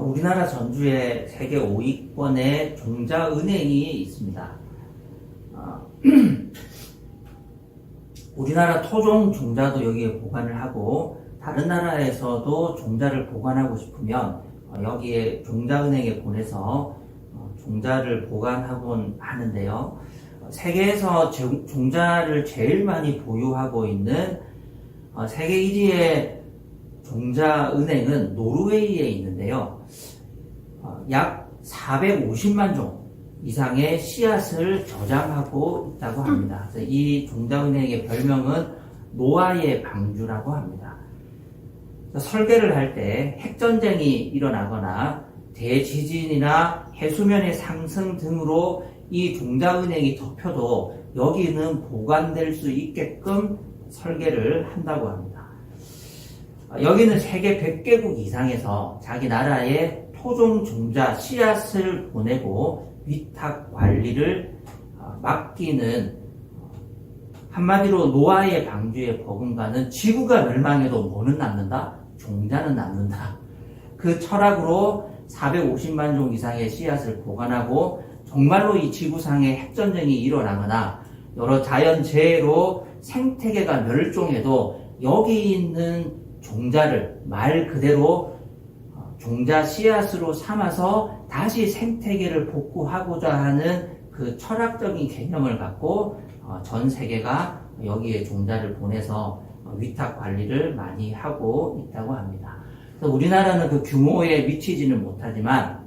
우리나라 전주에 세계 5위권의 종자은행이 있습니다. 우리나라 토종 종자도 여기에 보관을 하고 다른 나라에서도 종자를 보관하고 싶으면 여기에 종자은행에 보내서 종자를 보관하곤 하는데요. 세계에서 종자를 제일 많이 보유하고 있는 세계 1위의 종자은행은 노르웨이에 있는데요. 약 450만 종 이상의 씨앗을 저장하고 있다고 합니다. 그래서 이 종자은행의 별명은 노아의 방주라고 합니다. 설계를 할 때 핵전쟁이 일어나거나 대지진이나 해수면의 상승 등으로 이 종자은행이 덮여도 여기는 보관될 수 있게끔 설계를 한다고 합니다. 여기는 세계 100개국 이상에서 자기 나라에 토종 종자 씨앗을 보내고 위탁 관리를 맡기는, 한마디로 노아의 방주에 버금가는 지구가 멸망해도 뭐는 남는다? 종자는 남는다. 그 철학으로 450만 종 이상의 씨앗을 보관하고 정말로 이 지구상에 핵전쟁이 일어나거나 여러 자연재해로 생태계가 멸종해도 여기 있는 종자를 말 그대로 종자 씨앗으로 삼아서 다시 생태계를 복구하고자 하는 그 철학적인 개념을 갖고 전 세계가 여기에 종자를 보내서 위탁 관리를 많이 하고 있다고 합니다. 그래서 우리나라는 그 규모에 미치지는 못하지만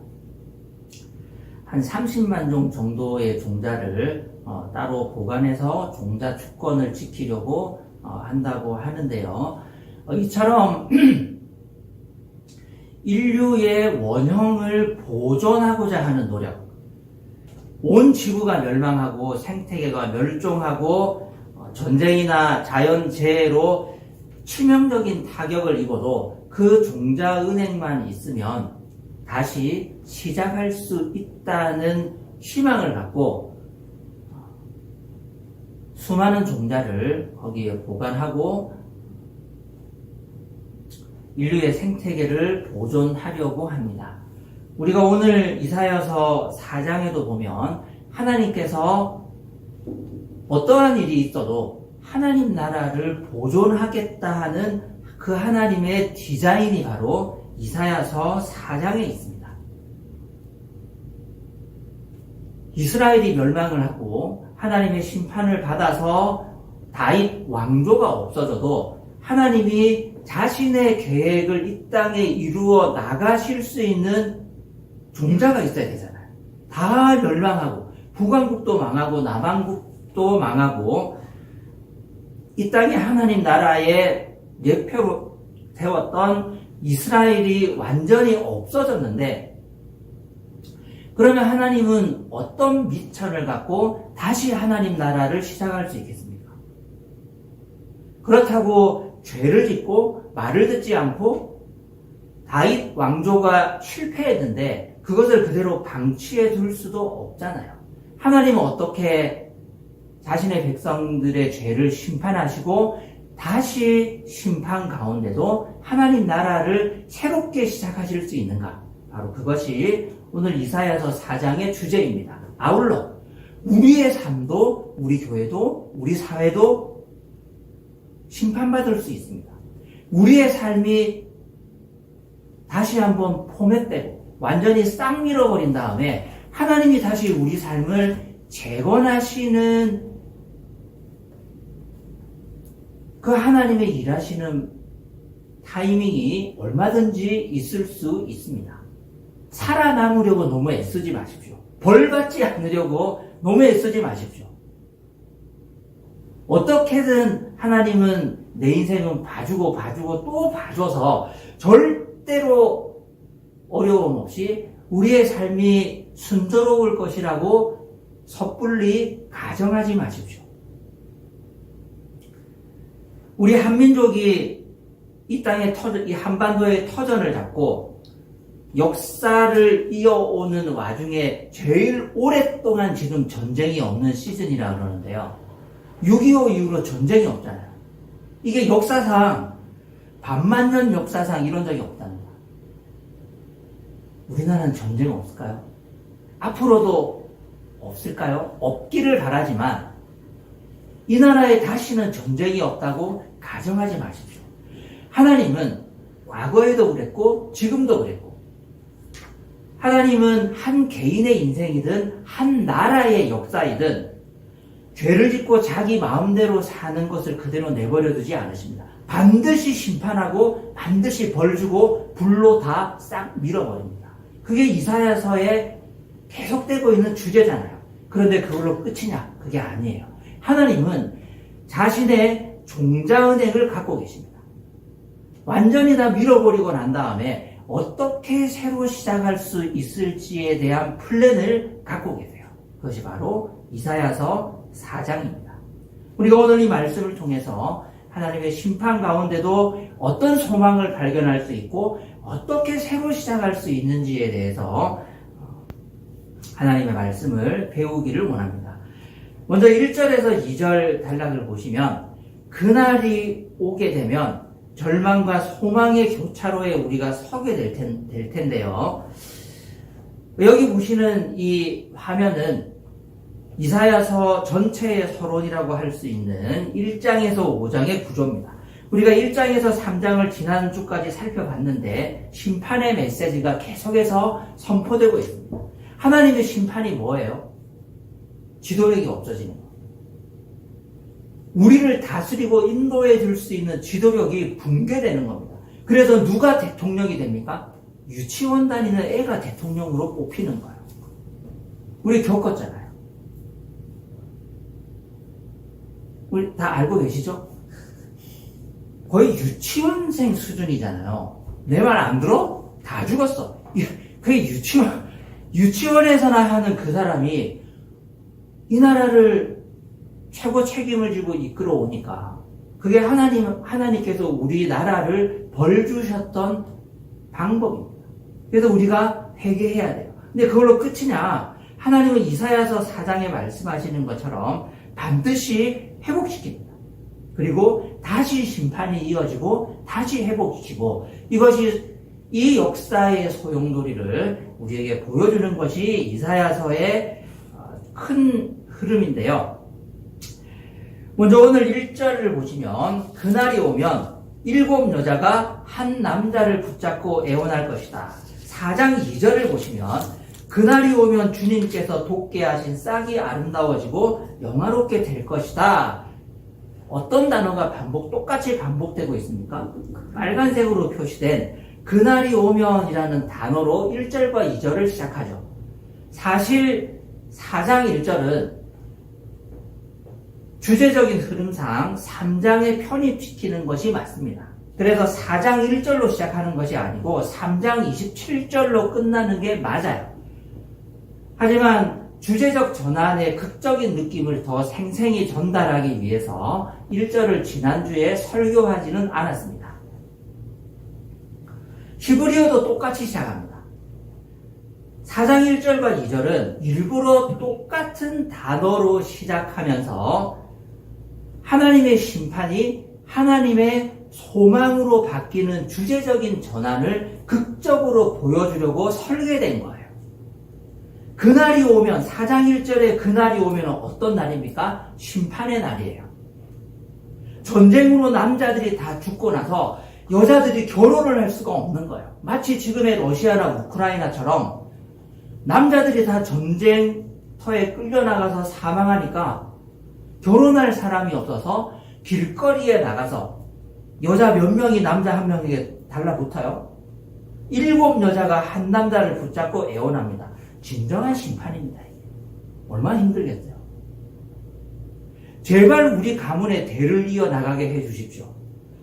한 30만 종 정도의 종자를 따로 보관해서 종자 주권을 지키려고 한다고 하는데요. 이처럼 인류의 원형을 보존하고자 하는 노력, 온 지구가 멸망하고 생태계가 멸종하고 전쟁이나 자연재해로 치명적인 타격을 입어도 그 종자은행만 있으면 다시 시작할 수 있다는 희망을 갖고 수많은 종자를 거기에 보관하고 인류의 생태계를 보존하려고 합니다. 우리가 오늘 이사야서 4장에도 보면 하나님께서 어떠한 일이 있어도 하나님 나라를 보존하겠다 하는 그 하나님의 디자인이 바로 이사야서 4장에 있습니다. 이스라엘이 멸망을 하고 하나님의 심판을 받아서 다윗 왕조가 없어져도 하나님이 자신의 계획을 이 땅에 이루어 나가실 수 있는 종자가 있어야 되잖아요. 다 멸망하고 북왕국도 망하고 남왕국도 망하고 이 땅에 하나님 나라의 예표로 세웠던 이스라엘이 완전히 없어졌는데, 그러면 하나님은 어떤 미천을 갖고 다시 하나님 나라를 시작할 수 있겠습니까? 그렇다고 죄를 짓고 말을 듣지 않고 다윗 왕조가 실패했는데 그것을 그대로 방치해 둘 수도 없잖아요. 하나님은 어떻게 자신의 백성들의 죄를 심판하시고 다시 심판 가운데도 하나님 나라를 새롭게 시작하실 수 있는가? 바로 그것이 오늘 이사야서 4장의 주제입니다. 아울러 우리의 삶도, 우리 교회도, 우리 사회도 심판받을 수 있습니다. 우리의 삶이 다시 한번 포맷되고 완전히 싹 밀어버린 다음에 하나님이 다시 우리 삶을 재건하시는 그 하나님의 일하시는 타이밍이 얼마든지 있을 수 있습니다. 살아남으려고 너무 애쓰지 마십시오. 벌 받지 않으려고 너무 애쓰지 마십시오. 어떻게든 하나님은 내 인생은 봐주고 또 봐줘서 절대로 어려움 없이 우리의 삶이 순조로울 것이라고 섣불리 가정하지 마십시오. 우리 한민족이 이 땅의 이 한반도의 터전을 잡고 역사를 이어오는 와중에 제일 오랫동안 지금 전쟁이 없는 시즌이라 그러는데요. 6.25 이후로 전쟁이 없잖아요. 이게 역사상 반만년 역사상 이런 적이 없다는 거예요. 우리나라는 전쟁 없을까요? 앞으로도 없을까요? 없기를 바라지만 이 나라에 다시는 전쟁이 없다고 가정하지 마십시오. 하나님은 과거에도 그랬고 지금도 그랬고 하나님은 한 개인의 인생이든 한 나라의 역사이든 죄를 짓고 자기 마음대로 사는 것을 그대로 내버려 두지 않으십니다. 반드시 심판하고 반드시 벌 주고 불로 다 싹 밀어버립니다. 그게 이사야서에 계속되고 있는 주제잖아요. 그런데 그걸로 끝이냐? 그게 아니에요. 하나님은 자신의 종자은행을 갖고 계십니다. 완전히 다 밀어버리고 난 다음에 어떻게 새로 시작할 수 있을지에 대한 플랜을 갖고 계세요. 그것이 바로 이사야서 4장입니다. 우리가 오늘 이 말씀을 통해서 하나님의 심판 가운데도 어떤 소망을 발견할 수 있고 어떻게 새로 시작할 수 있는지에 대해서 하나님의 말씀을 배우기를 원합니다. 먼저 1절에서 2절 단락을 보시면 그날이 오게 되면 절망과 소망의 교차로에 우리가 서게 될 텐데요. 여기 보시는 이 화면은 이사야서 전체의 서론이라고 할 수 있는 1장에서 5장의 구조입니다. 우리가 1장에서 3장을 지난주까지 살펴봤는데 심판의 메시지가 계속해서 선포되고 있습니다. 하나님의 심판이 뭐예요? 지도력이 없어지는 거. 우리를 다스리고 인도해 줄 수 있는 지도력이 붕괴되는 겁니다. 그래서 누가 대통령이 됩니까? 유치원 다니는 애가 대통령으로 뽑히는 거예요. 우리 겪었잖아요. 우리 다 알고 계시죠? 거의 유치원생 수준이잖아요. 내 말 안 들어? 다 죽었어. 그게 유치원에서나 하는 그 사람이 이 나라를 최고 책임을 지고 이끌어 오니까 그게 하나님께서 우리나라를 벌 주셨던 방법입니다. 그래서 우리가 회개해야 돼요. 근데 그걸로 끝이냐? 하나님은 이사야서 4장에 말씀하시는 것처럼 반드시 회복시킵니다. 그리고 다시 심판이 이어지고 다시 회복시키고 이것이 이 역사의 소용돌이를 우리에게 보여주는 것이 이사야서의 큰 흐름인데요. 먼저 오늘 1절을 보시면 그날이 오면 7 여자가 한 남자를 붙잡고 애원할 것이다. 4장 2절을 보시면 그날이 오면 주님께서 돋게 하신 싹이 아름다워지고 영화롭게 될 것이다. 어떤 단어가 똑같이 반복되고 있습니까? 빨간색으로 표시된 그날이 오면이라는 단어로 1절과 2절을 시작하죠. 사실 4장 1절은 주제적인 흐름상 3장에 편입시키는 것이 맞습니다. 그래서 4장 1절로 시작하는 것이 아니고 3장 27절로 끝나는 게 맞아요. 하지만 주제적 전환의 극적인 느낌을 더 생생히 전달하기 위해서 1절을 지난주에 설교하지는 않았습니다. 히브리어도 똑같이 시작합니다. 4장 1절과 2절은 일부러 똑같은 단어로 시작하면서 하나님의 심판이 하나님의 소망으로 바뀌는 주제적인 전환을 극적으로 보여주려고 설계된 거예요. 그날이 오면 4장 1절에 그날이 오면 어떤 날입니까? 심판의 날이에요. 전쟁으로 남자들이 다 죽고 나서 여자들이 결혼을 할 수가 없는 거예요. 마치 지금의 러시아나 우크라이나처럼 남자들이 다 전쟁터에 끌려나가서 사망하니까 결혼할 사람이 없어서 길거리에 나가서 여자 몇 명이 남자 한 명에게 달라붙어요. 7 여자가 한 남자를 붙잡고 애원합니다. 진정한 심판입니다. 얼마나 힘들겠어요. 제발 우리 가문의 대를 이어나가게 해주십시오.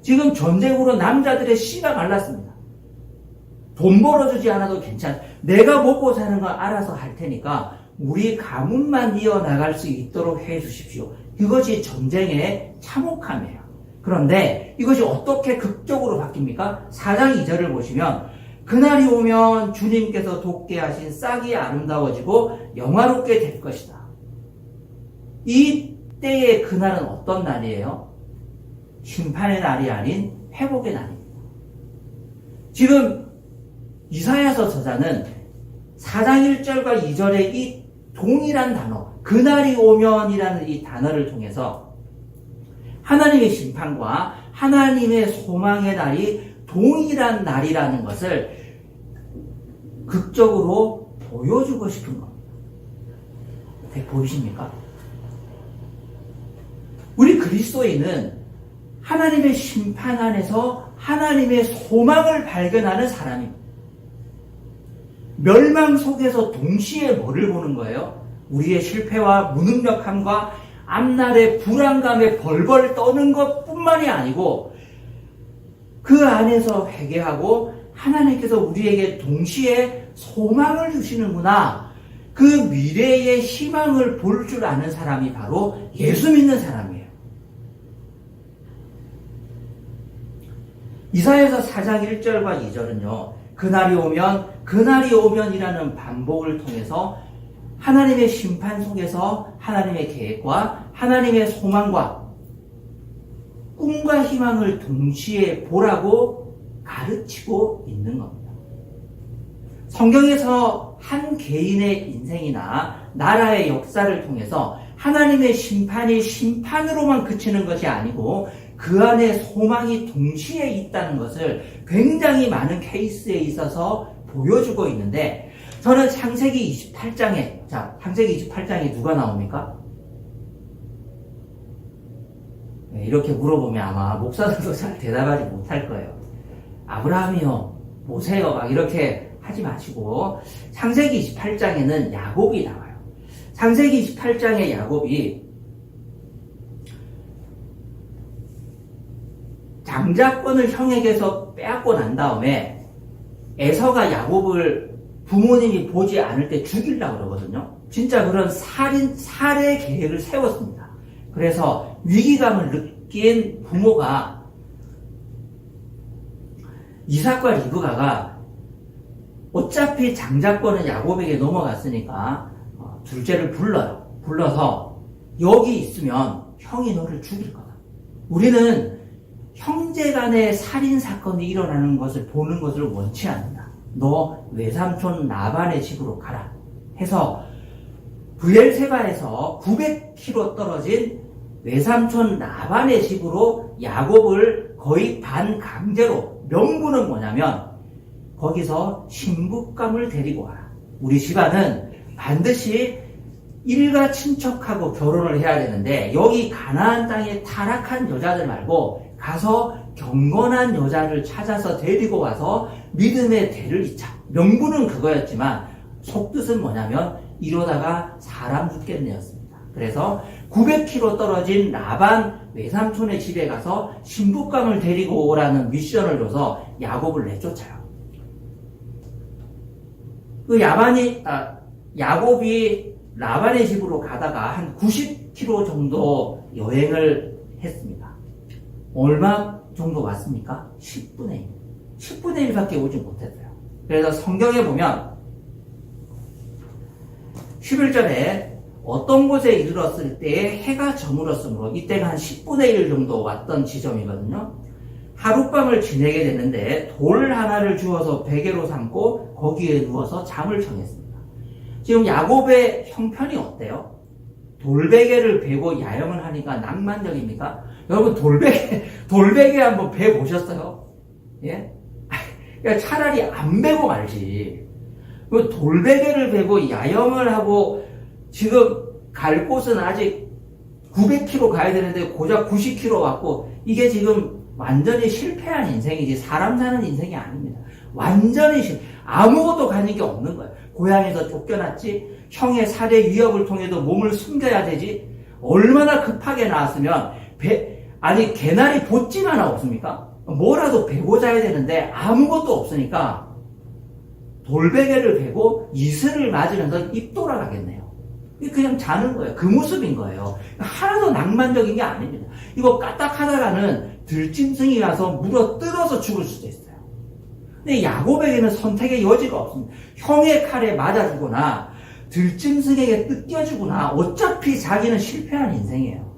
지금 전쟁으로 남자들의 씨가 말랐습니다. 돈 벌어주지 않아도 괜찮아. 내가 먹고 사는 거 알아서 할 테니까 우리 가문만 이어나갈 수 있도록 해주십시오. 이것이 전쟁의 참혹함이에요. 그런데 이것이 어떻게 극적으로 바뀝니까? 4장 2절을 보시면 그날이 오면 주님께서 돋게 하신 싹이 아름다워지고 영화롭게 될 것이다. 이 때의 그날은 어떤 날이에요? 심판의 날이 아닌 회복의 날입니다. 지금 이사야서 저자는 4장 1절과 2절의 이 동일한 단어, 그날이 오면이라는 이 단어를 통해서 하나님의 심판과 하나님의 소망의 날이 동일한 날이라는 것을 극적으로 보여주고 싶은 겁니다. 보이십니까? 우리 그리스도인은 하나님의 심판 안에서 하나님의 소망을 발견하는 사람입니다. 멸망 속에서 동시에 뭐를 보는 거예요? 우리의 실패와 무능력함과 앞날의 불안감에 벌벌 떠는 것뿐만이 아니고 그 안에서 회개하고 하나님께서 우리에게 동시에 소망을 주시는구나. 그 미래의 희망을 볼 줄 아는 사람이 바로 예수 믿는 사람이에요. 이사야서 4장 1절과 2절은요. 그날이 오면이라는 반복을 통해서 하나님의 심판 속에서 하나님의 계획과 하나님의 소망과 꿈과 희망을 동시에 보라고 가르치고 있는 겁니다. 성경에서 한 개인의 인생이나 나라의 역사를 통해서 하나님의 심판이 심판으로만 그치는 것이 아니고 그 안에 소망이 동시에 있다는 것을 굉장히 많은 케이스에 있어서 보여주고 있는데 저는 창세기 28장에 창세기 28장에 누가 나옵니까? 네, 이렇게 물어보면 아마 목사들도 잘 대답하지 못할 거예요. 아브라함이요, 모세요, 막 이렇게 하지 마시고 창세기 28장에는 야곱이 나와요. 창세기 28장의 야곱이 장자권을 형에게서 빼앗고 난 다음에 에서가 야곱을 부모님이 보지 않을 때 죽이려고 그러거든요. 진짜 그런 살해 계획을 세웠습니다. 그래서 위기감을 느낀 부모가 이삭과 리브가가 어차피 장자권은 야곱에게 넘어갔으니까 둘째를 불러서 여기 있으면 형이 너를 죽일 거다. 우리는 형제간의 살인사건이 일어나는 것을 보는 것을 원치 않는다. 너 외삼촌 라반의 집으로 가라 해서 브엘세바에서 900km 떨어진 외삼촌 라반의 집으로 야곱을 거의 반강제로, 명분은 뭐냐면 거기서 신부감을 데리고 와라. 우리 집안은 반드시 일가 친척하고 결혼을 해야 되는데 여기 가나안 땅에 타락한 여자들 말고 가서 경건한 여자를 찾아서 데리고 와서 믿음의 대를 잇자. 명분은 그거였지만 속뜻은 뭐냐면 이러다가 사람 죽겠네였습니다. 그래서 900km 떨어진 라반 외삼촌의 집에 가서 신부감을 데리고 오라는 미션을 줘서 야곱을 내쫓아요. 야곱이 라반의 집으로 가다가 한 90km 정도 여행을 했습니다. 얼마 정도 왔습니까? 10분의 1. 10분의 1밖에 오지 못했어요. 그래서 성경에 보면 11절에 어떤 곳에 이르렀을 때에 해가 저물었으므로 이때가 한 10분의 1 정도 왔던 지점이거든요. 하룻밤을 지내게 됐는데 돌 하나를 주어서 베개로 삼고 거기에 누워서 잠을 청했습니다. 지금 야곱의 형편이 어때요? 돌베개를 베고 야영을 하니까 낭만적입니까? 여러분 돌베개 한번 배 보셨어요? 예? 그러니까 차라리 안 베고 말지. 돌베개를 베고 야영을 하고 지금 갈 곳은 아직 900km 가야 되는데 고작 90km 왔고 이게 지금 완전히 실패한 인생이지 사람 사는 인생이 아닙니다. 완전히 아무것도 가진 게 없는 거예요. 고향에서 쫓겨났지, 형의 살해 위협을 통해도 몸을 숨겨야 되지, 얼마나 급하게 나왔으면 개나리 보찜 하나 없습니까? 뭐라도 베고 자야 되는데 아무것도 없으니까 돌베개를 베고 이슬을 맞으면서 입 돌아가겠네요. 그냥 자는 거예요. 그 모습인 거예요. 하나도 낭만적인 게 아닙니다. 이거 까딱하다가는 들짐승이 와서 물어 뜯어서 죽을 수도 있어요. 근데 야곱에게는 선택의 여지가 없습니다. 형의 칼에 맞아 죽거나 들짐승에게 뜯겨주거나 어차피 자기는 실패한 인생이에요.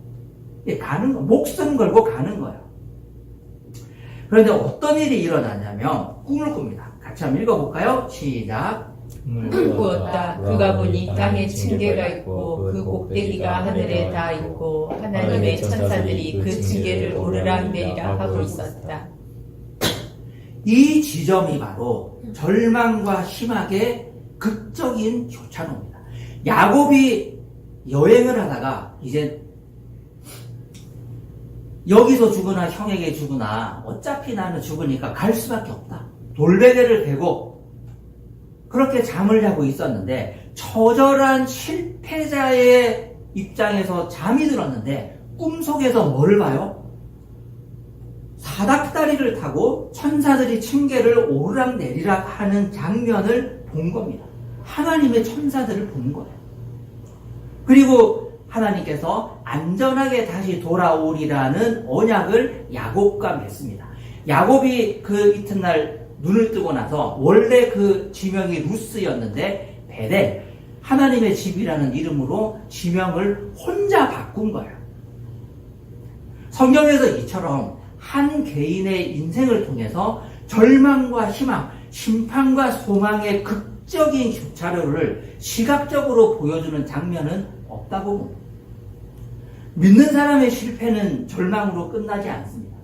가는 거, 목숨 걸고 가는 거예요. 그런데 어떤 일이 일어나냐면 꿈을 꿉니다. 같이 한번 읽어볼까요? 시작. 꾸었다. 그가 보니 땅에 층계가 있고 그 꼭대기가 하늘에 닿아 있고 하나님의 천사들이 그 층계를 오르락 내리락 하고 있었다. 이 지점이 바로 절망과 희망의 극적인 교차로입니다. 야곱이 여행을 하다가 이제 여기서 죽으나 형에게 죽으나 어차피 나는 죽으니까 갈 수밖에 없다. 돌베개를 베고 그렇게 잠을 자고 있었는데 처절한 실패자의 입장에서 잠이 들었는데 꿈속에서 뭐를 봐요? 사닥다리를 타고 천사들이 층계를 오르락내리락 하는 장면을 본 겁니다. 하나님의 천사들을 본 거예요. 그리고 하나님께서 안전하게 다시 돌아오리라는 언약을 야곱과 맺습니다. 야곱이 그 이튿날 눈을 뜨고 나서 원래 그 지명이 루스였는데 베델, 하나님의 집이라는 이름으로 지명을 혼자 바꾼 거예요. 성경에서 이처럼 한 개인의 인생을 통해서 절망과 희망, 심판과 소망의 극적인 교차로를 시각적으로 보여주는 장면은 없다고 봅니다. 믿는 사람의 실패는 절망으로 끝나지 않습니다.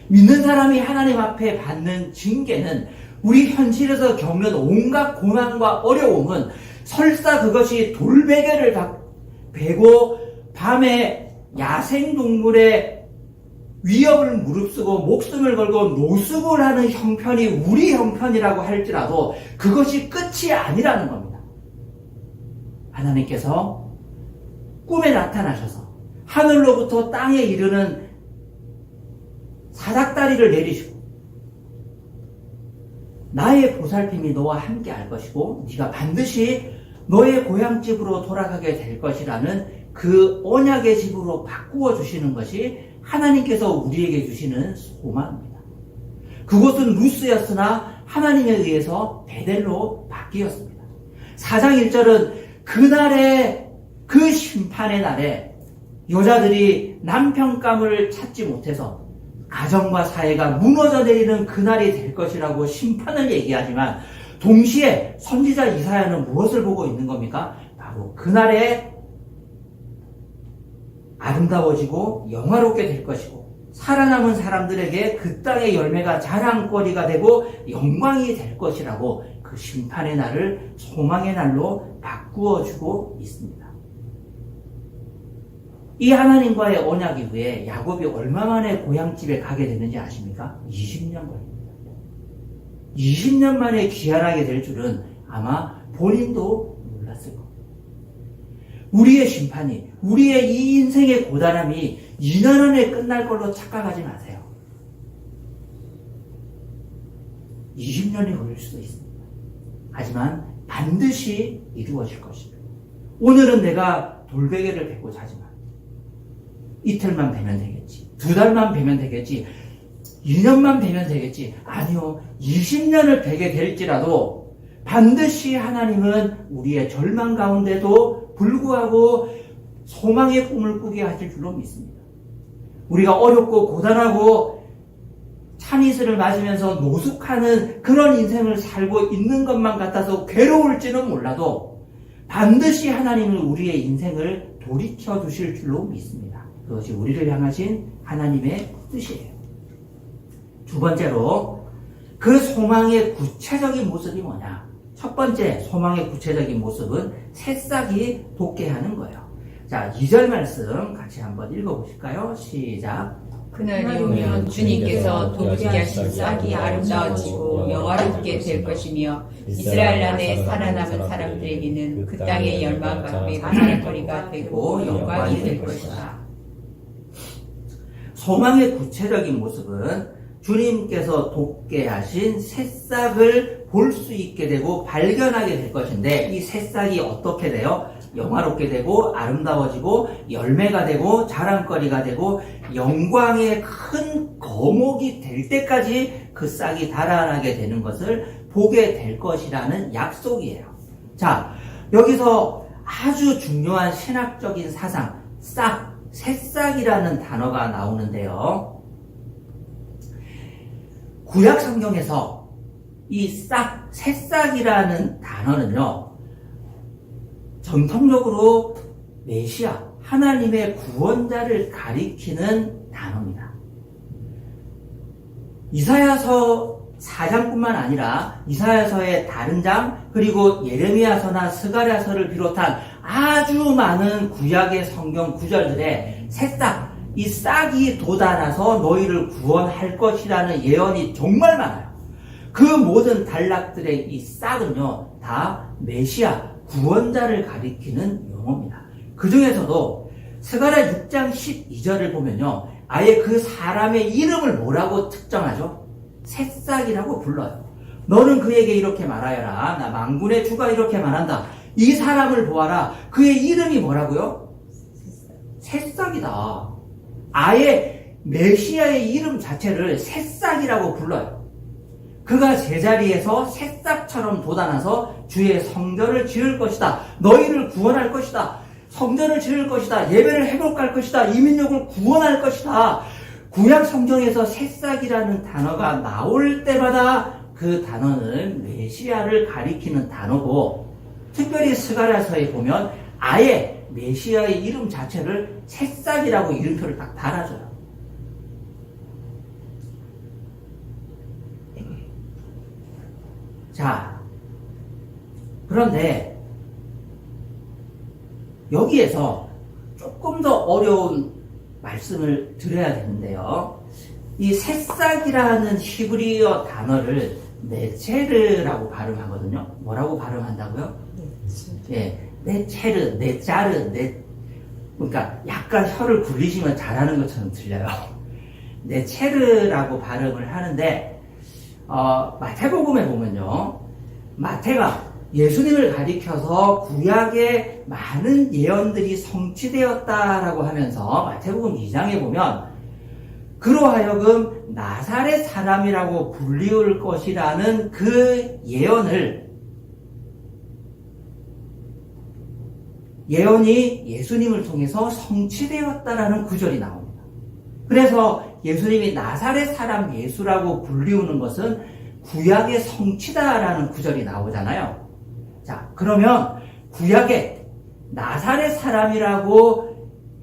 믿는 사람이 하나님 앞에 받는 징계는 우리 현실에서 겪는 온갖 고난과 어려움은 설사 그것이 돌베개를 베고 밤에 야생동물의 위협을 무릅쓰고 목숨을 걸고 노숙을 하는 형편이 우리 형편이라고 할지라도 그것이 끝이 아니라는 겁니다. 하나님께서 꿈에 나타나셔서 하늘로부터 땅에 이르는 사닥다리를 내리시고 나의 보살핌이 너와 함께 할 것이고 네가 반드시 너의 고향집으로 돌아가게 될 것이라는 그 언약의 집으로 바꾸어 주시는 것이 하나님께서 우리에게 주시는 소망입니다. 그곳은 루스였으나 하나님에 의해서 베델로 바뀌었습니다. 4장 1절은 그날의 그 심판의 날에 여자들이 남편감을 찾지 못해서 가정과 사회가 무너져 내리는 그날이 될 것이라고 심판을 얘기하지만 동시에 선지자 이사야는 무엇을 보고 있는 겁니까? 바로 그날에 아름다워지고 영화롭게 될 것이고 살아남은 사람들에게 그 땅의 열매가 자랑거리가 되고 영광이 될 것이라고 그 심판의 날을 소망의 날로 바꾸어주고 있습니다. 이 하나님과의 언약 이후에 야곱이 얼마 만에 고향집에 가게 됐는지 아십니까? 20년 걸립니다. 20년 만에 귀환하게 될 줄은 아마 본인도 몰랐을 겁니다. 우리의 심판이, 우리의 이 인생의 고단함이 2년 안에 끝날 걸로 착각하지 마세요. 20년이 걸릴 수도 있습니다. 하지만 반드시 이루어질 것입니다. 오늘은 내가 돌베개를 베고 자지만 이틀만 베면 되겠지. 2달만 베면 되겠지. 2년만 베면 되겠지. 아니요. 20년을 베게 될지라도 반드시 하나님은 우리의 절망 가운데도 불구하고 소망의 꿈을 꾸게 하실 줄로 믿습니다. 우리가 어렵고 고단하고 참이슬을 맞으면서 노숙하는 그런 인생을 살고 있는 것만 같아서 괴로울지는 몰라도 반드시 하나님은 우리의 인생을 돌이켜 주실 줄로 믿습니다. 그것이 우리를 향하신 하나님의 뜻이에요. 두 번째로 그 소망의 구체적인 모습이 뭐냐? 첫 번째 소망의 구체적인 모습은 새싹이 돋게 하는 거예요. 자, 2절 말씀 같이 한번 읽어보실까요? 시작. 그날이 오면 주님께서 돋게 하신 싹이 아름다워지고 영화롭게 될 것이며 이스라엘 안에 살아남은 사람들에게는 그 땅의 열망과 자랑거리가 되고 영광이 될 것이다. 소망의 구체적인 모습은 주님께서 돋게 하신 새싹을 볼 수 있게 되고 발견하게 될 것인데 이 새싹이 어떻게 돼요? 영화롭게 되고 아름다워지고 열매가 되고 자랑거리가 되고 영광의 큰 거목이 될 때까지 그 싹이 달아나게 되는 것을 보게 될 것이라는 약속이에요. 자, 여기서 아주 중요한 신학적인 사상, 싹, 새싹이라는 단어가 나오는데요. 구약 성경에서 이 새싹이라는 단어는요, 전통적으로 메시아, 하나님의 구원자를 가리키는 단어입니다. 이사야서 4장뿐만 아니라 이사야서의 다른 장, 그리고 예레미야서나 스가랴서를 비롯한 아주 많은 구약의 성경 구절들에 새싹, 이 싹이 돋아나서 너희를 구원할 것이라는 예언이 정말 많아요. 그 모든 단락들의 이 싹은요, 다 메시아, 구원자를 가리키는 용어입니다. 그 중에서도 스가랴 6장 12절을 보면요, 아예 그 사람의 이름을 뭐라고 특정하죠? 새싹이라고 불러요. 너는 그에게 이렇게 말하여라. 나 만군의 주가 이렇게 말한다. 이 사람을 보아라. 그의 이름이 뭐라고요? 새싹이다. 아예 메시아의 이름 자체를 새싹이라고 불러요. 그가 제자리에서 새싹처럼 돋아나서 주의 성전을 지을 것이다. 너희를 구원할 것이다. 성전을 지을 것이다. 예배를 회복할 것이다. 이민족을 구원할 것이다. 구약 성경에서 새싹이라는 단어가 나올 때마다 그 단어는 메시아를 가리키는 단어고, 특별히 스가랴서에 보면 아예 메시아의 이름 자체를 새싹이라고 이름표를 딱 달아줘요. 자, 그런데 여기에서 조금 더 어려운 말씀을 드려야 되는데요. 이 새싹이라는 히브리어 단어를 네체르라고 발음하거든요. 뭐라고 발음한다고요? 예, 네체르, 네자르, 그러니까 약간 혀를 굴리시면 잘하는 것처럼 들려요. 네체르라고 발음을 하는데, 마태복음에 보면요, 마태가 예수님을 가리켜서 구약의 많은 예언들이 성취되었다라고 하면서 마태복음 2장에 보면 그로 하여금 나사렛 사람이라고 불리울 것이라는 그 예언이 예수님을 통해서 성취되었다라는 구절이 나옵니다. 그래서 예수님이 나사렛 사람 예수라고 불리우는 것은 구약의 성취다라는 구절이 나오잖아요. 자, 그러면 구약에 나사렛 사람이라고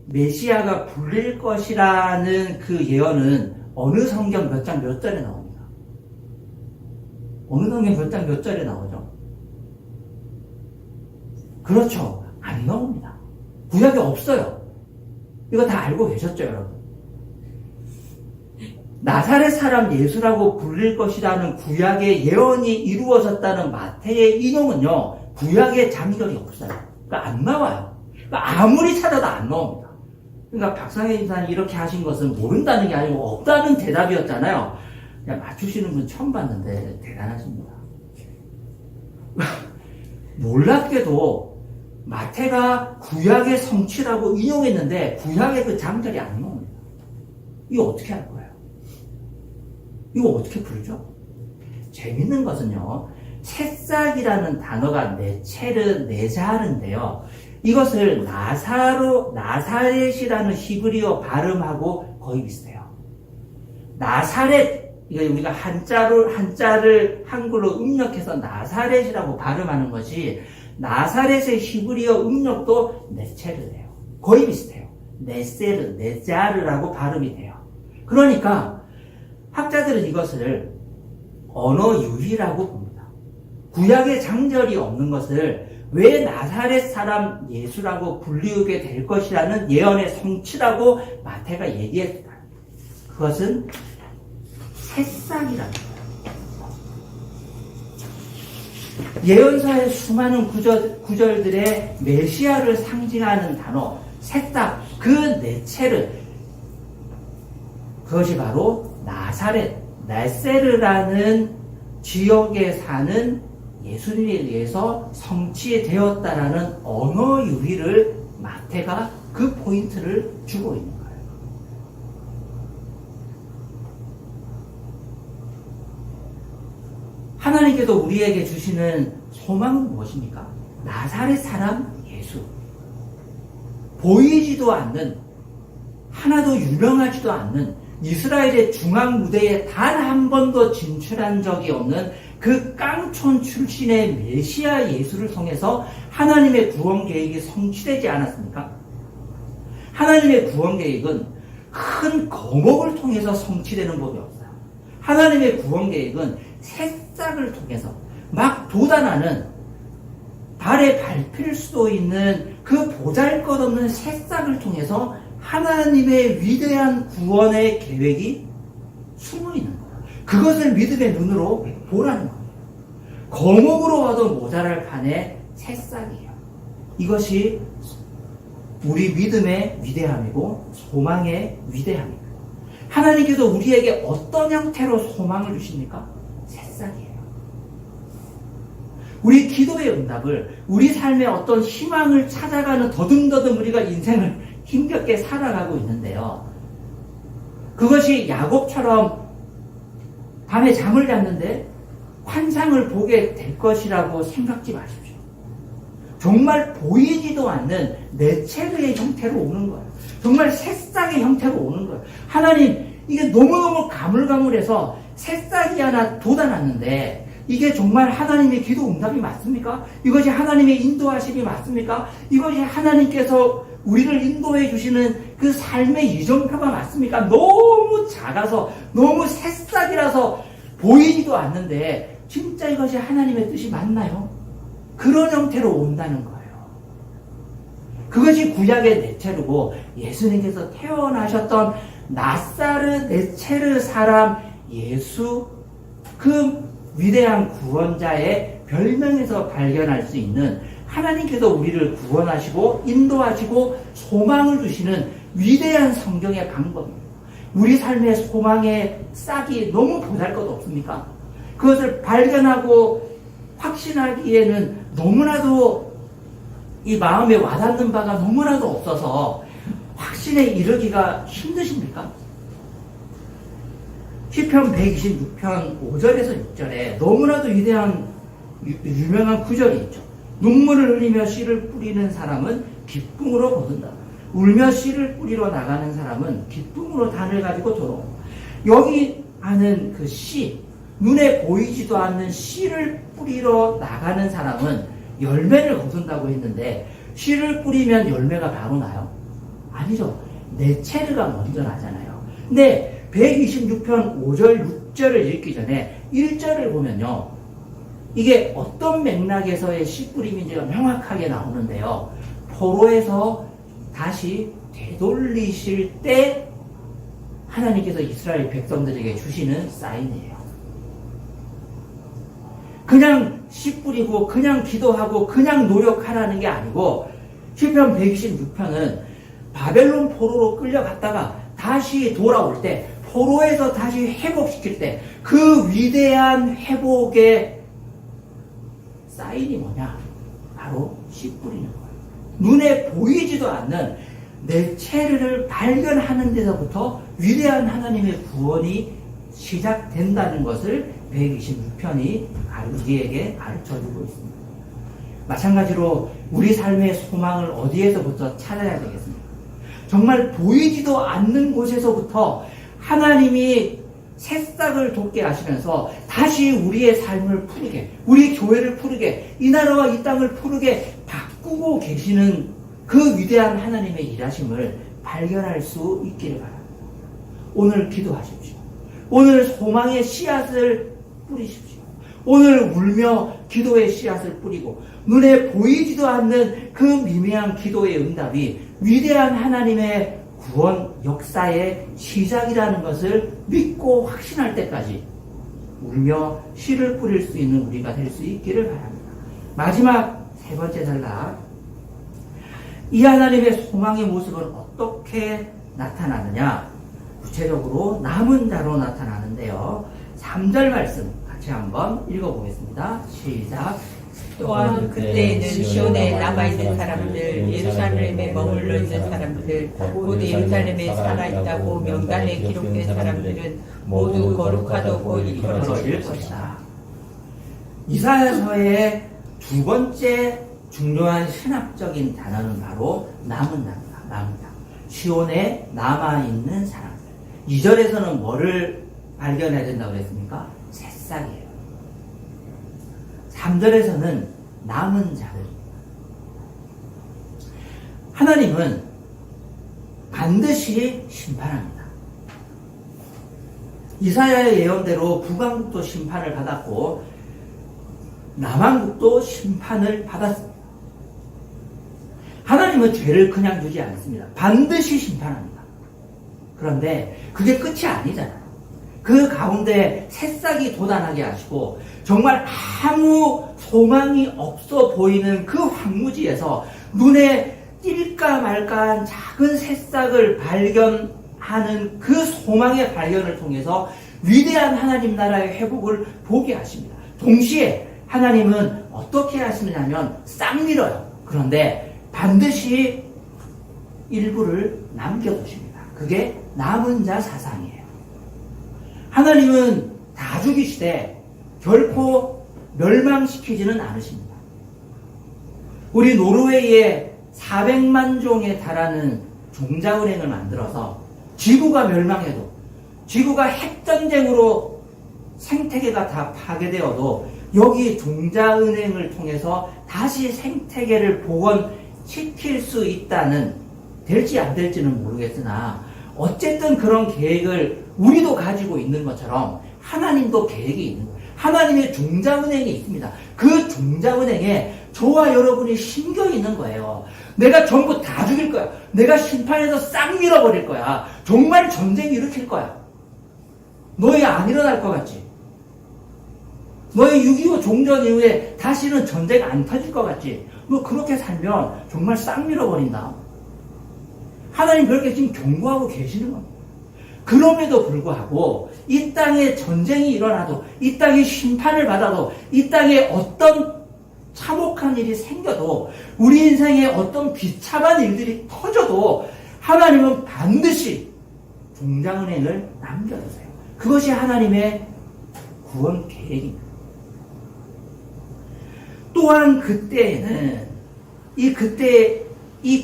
메시아가 불릴 것이라는 그 예언은 어느 성경 몇 장 몇 절에 나옵니까? 어느 성경 몇 장 몇 절에 나오죠? 그렇죠. 안 나옵니다. 구약에 없어요. 이거 다 알고 계셨죠, 여러분? 나사렛 사람 예수라고 불릴 것이라는 구약의 예언이 이루어졌다는 마태의 인용은요, 구약의 장절이 없어요. 그러니까 안 나와요. 그러니까 아무리 찾아도 안 나옵니다. 그러니까 박상혜 집사님이 이렇게 하신 것은 모른다는 게 아니고 없다는 대답이었잖아요. 그냥 맞추시는 분 처음 봤는데 대단하십니다. 놀랍게도 마태가 구약의 성취라고 인용했는데 구약의 그 장절이 안 나옵니다. 이거 어떻게 할 거예요? 이거 어떻게 부르죠? 재밌는 것은요, 새싹이라는 단어가 네체르, 네자르인데요. 이것을 나사렛이라는 히브리어 발음하고 거의 비슷해요. 나사렛, 이거 우리가 한자를 한글로 음력해서 나사렛이라고 발음하는 것이 나사렛의 히브리어 음력도 네체르예요. 거의 비슷해요. 네세르, 네자르라고 발음이 돼요. 그러니까 학자들은 이것을 언어 유희라고 봅니다. 구약의 장절이 없는 것을 왜 나사렛 사람 예수라고 불리우게 될 것이라는 예언의 성취라고 마태가 얘기했다. 그것은 새싹이라는 거예요. 예언서의 수많은 구절들의 메시아를 상징하는 단어 새싹, 그 네체르, 그것이 바로 나사렛, 나세르라는 지역에 사는 예수님에 의해서 성취되었다라는 언어 유희를 마태가 그 포인트를 주고 있는 거예요. 하나님께서 우리에게 주시는 소망은 무엇입니까? 나사렛 사람 예수. 보이지도 않는, 하나도 유명하지도 않는, 이스라엘의 중앙 무대에 단 한 번도 진출한 적이 없는 그 깡촌 출신의 메시아 예수를 통해서 하나님의 구원 계획이 성취되지 않았습니까? 하나님의 구원 계획은 큰 거목을 통해서 성취되는 법이 없어요. 하나님의 구원 계획은 새싹을 통해서 막 돋아나는 발에 밟힐 수도 있는 그 보잘것없는 새싹을 통해서 하나님의 위대한 구원의 계획이 숨어 있는 거예요. 그것을 믿음의 눈으로 보라는 거예요. 거목으로 와도 모자랄 판의 새싹이에요. 이것이 우리 믿음의 위대함이고 소망의 위대함입니다. 하나님께서 우리에게 어떤 형태로 소망을 주십니까? 새싹이에요. 우리 기도의 응답을, 우리 삶의 어떤 희망을 찾아가는 더듬더듬 우리가 인생을 힘겹게 살아가고 있는데요. 그것이 야곱처럼 밤에 잠을 잤는데 환상을 보게 될 것이라고 생각지 마십시오. 정말 보이지도 않는 네체르의 형태로 오는 거예요. 정말 새싹의 형태로 오는 거예요. 하나님, 이게 너무너무 가물가물해서 새싹이 하나 돋아났는데 이게 정말 하나님의 기도 응답이 맞습니까? 이것이 하나님의 인도하심이 맞습니까? 이것이 하나님께서 우리를 인도해 주시는 그 삶의 이정표가 맞습니까? 너무 작아서 너무 새싹이라서 보이지도 않는데 진짜 이것이 하나님의 뜻이 맞나요? 그런 형태로 온다는 거예요. 그것이 구약의 네체르고 예수님께서 태어나셨던 나사르 네체르 사람 예수, 그 위대한 구원자의 별명에서 발견할 수 있는 하나님께서 우리를 구원하시고 인도하시고 소망을 주시는 위대한 성경의 방법입니다. 우리 삶의 소망의 싹이 너무 보잘것 없습니까? 그것을 발견하고 확신하기에는 너무나도 이 마음에 와닿는 바가 너무나도 없어서 확신에 이르기가 힘드십니까? 시편 126편 5절에서 6절에 너무나도 위대한 유명한 구절이 있죠. 눈물을 흘리며 씨를 뿌리는 사람은 기쁨으로 거둔다. 울며 씨를 뿌리러 나가는 사람은 기쁨으로 단을 가지고 돌아온다. 여기 하는 그 씨, 눈에 보이지도 않는 씨를 뿌리러 나가는 사람은 열매를 거둔다고 했는데 씨를 뿌리면 열매가 바로 나요? 아니죠. 네체르가 먼저 나잖아요. 근데 126편 5절 6절을 읽기 전에 1절을 보면요, 이게 어떤 맥락에서의 씨 뿌림인지가 명확하게 나오는데요. 포로에서 다시 되돌리실 때 하나님께서 이스라엘 백성들에게 주시는 사인이에요. 그냥 씨 뿌리고 그냥 기도하고 그냥 노력하라는 게 아니고 시편 126편은 바벨론 포로로 끌려갔다가 다시 돌아올 때, 포로에서 다시 회복시킬 때 그 위대한 회복의 사인이 뭐냐? 바로 씨 뿌리는 거예요. 눈에 보이지도 않는 네체르를 발견하는 데서부터 위대한 하나님의 구원이 시작된다는 것을 126편이 우리에게 가르쳐주고 있습니다. 마찬가지로 우리 삶의 소망을 어디에서부터 찾아야 되겠습니까? 정말 보이지도 않는 곳에서부터 하나님이 새싹을 돋게 하시면서 다시 우리의 삶을 푸르게, 우리 교회를 푸르게, 이 나라와 이 땅을 푸르게 바꾸고 계시는 그 위대한 하나님의 일하심을 발견할 수 있기를 바랍니다. 오늘 기도하십시오. 오늘 소망의 씨앗을 뿌리십시오. 오늘 울며 기도의 씨앗을 뿌리고 눈에 보이지도 않는 그 미미한 기도의 응답이 위대한 하나님의 구원 역사의 시작이라는 것을 믿고 확신할 때까지 울며 씨를 뿌릴 수 있는 우리가 될 수 있기를 바랍니다. 마지막 세 번째 전락, 이 하나님의 소망의 모습은 어떻게 나타나느냐? 구체적으로 남은 자로 나타나는데요. 3절 말씀 같이 한번 읽어보겠습니다. 시작. 또한 그때에는 시온에 남아있는 사람들, 예루살렘에 머물러 있는 사람들, 곧 예루살렘에 살아있다고 명단에 기록된 사람들은 모두 거룩하다고 일컬어질 것이다. 이사야서의 두 번째 중요한 신학적인 단어는 바로 남은 자입니다. 남은 자. 시온에 남아있는 사람들. 2절에서는 뭐를 발견해야 된다고 그랬습니까? 새싹이에요. 3절에서는 남은 자들입니다. 하나님은 반드시 심판합니다. 이사야의 예언대로 북왕국도 심판을 받았고 남왕국도 심판을 받았습니다. 하나님은 죄를 그냥 두지 않습니다. 반드시 심판합니다. 그런데 그게 끝이 아니잖아요. 그 가운데 새싹이 돋아나게 하시고 정말 아무 소망이 없어 보이는 그 황무지에서 눈에 띌까 말까한 작은 새싹을 발견하는 그 소망의 발견을 통해서 위대한 하나님 나라의 회복을 보게 하십니다. 동시에 하나님은 어떻게 하시느냐면 싹 밀어요. 그런데 반드시 일부를 남겨두십니다. 그게 남은 자 사상이에요. 하나님은 다 죽이시되 결코 멸망시키지는 않으십니다. 우리 노르웨이에 400만 종에 달하는 종자은행을 만들어서 지구가 멸망해도, 지구가 핵전쟁으로 생태계가 다 파괴되어도 여기 종자은행을 통해서 다시 생태계를 복원시킬 수 있다는, 될지 안 될지는 모르겠으나 어쨌든 그런 계획을 우리도 가지고 있는 것처럼 하나님도 계획이 있는 거예요. 하나님의 종자은행이 있습니다. 그 종자은행에 저와 여러분이 심겨 있는 거예요. 내가 전부 다 죽일 거야. 내가 심판해서 싹 밀어버릴 거야. 정말 전쟁 일으킬 거야. 너희 안 일어날 것 같지? 너희 6.25 종전 이후에 다시는 전쟁 안 터질 것 같지? 너 그렇게 살면 정말 싹 밀어버린다. 하나님 그렇게 지금 경고하고 계시는 겁니다. 그럼에도 불구하고 이 땅에 전쟁이 일어나도, 이 땅에 심판을 받아도, 이 땅에 어떤 참혹한 일이 생겨도, 우리 인생에 어떤 비참한 일들이 터져도 하나님은 반드시 종자은행을 남겨두세요. 그것이 하나님의 구원 계획입니다. 또한 그때에는 이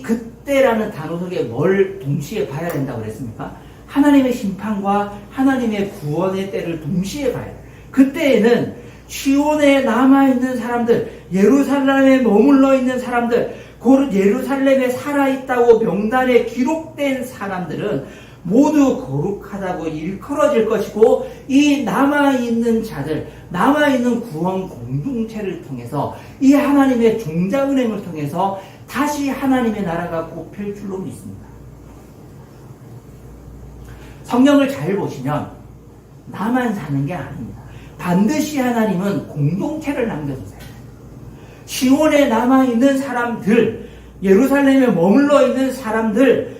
그때라는 단어 속에 뭘 동시에 봐야 된다고 그랬습니까? 하나님의 심판과 하나님의 구원의 때를 동시에 봐야 돼요. 그때에는 시온에 남아있는 사람들, 예루살렘에 머물러 있는 사람들, 예루살렘에 살아있다고 명단에 기록된 사람들은 모두 거룩하다고 일컬어질 것이고, 이 남아있는 자들, 남아있는 구원 공동체를 통해서, 이 하나님의 종자은행을 통해서 다시 하나님의 나라가 꼽힐 줄로 믿습니다. 성경을 잘 보시면 나만 사는 게 아닙니다. 반드시 하나님은 공동체를 남겨두세요. 시온에 남아있는 사람들, 예루살렘에 머물러 있는 사람들,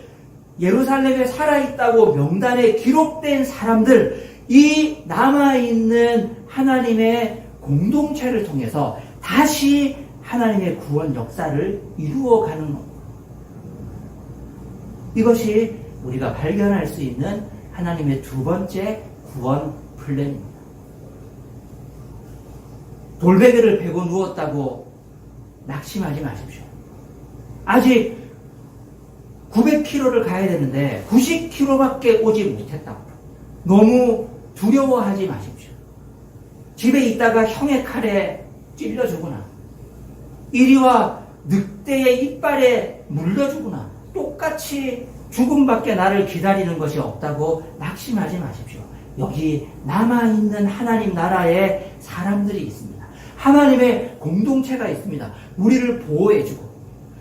예루살렘에 살아있다고 명단에 기록된 사람들, 이 남아있는 하나님의 공동체를 통해서 다시 하나님의 구원 역사를 이루어가는 겁니다. 이것이 우리가 발견할 수 있는 하나님의 두 번째 구원 플랜입니다. 돌베개를 베고 누웠다고 낙심하지 마십시오. 아직 900km를 가야 되는데 90km밖에 오지 못했다고 너무 두려워하지 마십시오. 집에 있다가 형의 칼에 찔려 죽으나, 이리와 늑대의 이빨에 물려 죽으나 똑같이 죽음밖에 나를 기다리는 것이 없다고 낙심하지 마십시오. 여기 남아있는 하나님 나라의 사람들이 있습니다. 하나님의 공동체가 있습니다. 우리를 보호해주고,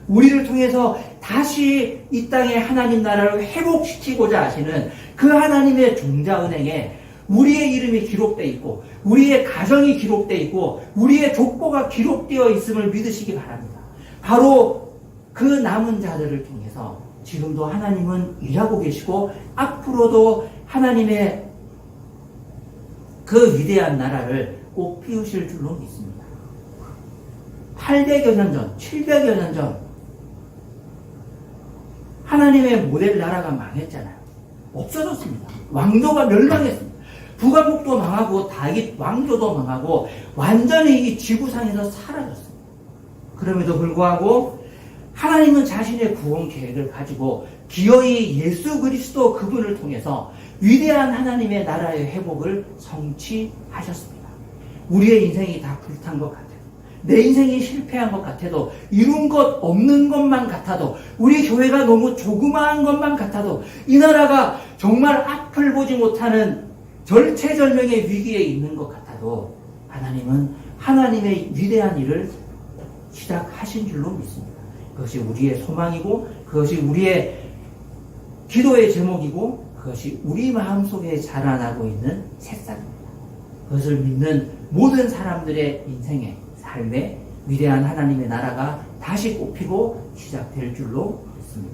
우리를 통해서 다시 이 땅의 하나님 나라를 회복시키고자 하시는 그 하나님의 종자은행에 우리의 이름이 기록되어 있고, 우리의 가정이 기록되어 있고, 우리의 족보가 기록되어 있음을 믿으시기 바랍니다. 바로 그 남은 자들을 통해서 지금도 하나님은 일하고 계시고, 앞으로도 하나님의 그 위대한 나라를 꼭 피우실 줄로 믿습니다. 800여 년 전, 700여 년 전 하나님의 모델 나라가 망했잖아요. 없어졌습니다. 왕조가 멸망했습니다. 북왕국도 망하고 다윗 왕조도 망하고 완전히 이 지구상에서 사라졌습니다. 그럼에도 불구하고 하나님은 자신의 구원 계획을 가지고 기어이 예수 그리스도 그분을 통해서 위대한 하나님의 나라의 회복을 성취하셨습니다. 우리의 인생이 다 불탄 것 같아요. 내 인생이 실패한 것 같아도, 이룬 것 없는 것만 같아도, 우리 교회가 너무 조그마한 것만 같아도, 이 나라가 정말 앞을 보지 못하는 절체절명의 위기에 있는 것 같아도 하나님은 하나님의 위대한 일을 시작하신 줄로 믿습니다. 그것이 우리의 소망이고, 그것이 우리의 기도의 제목이고, 그것이 우리 마음속에 자라나고 있는 새싹입니다. 그것을 믿는 모든 사람들의 인생에, 삶에 위대한 하나님의 나라가 다시 꽃피고 시작될 줄로 믿습니다.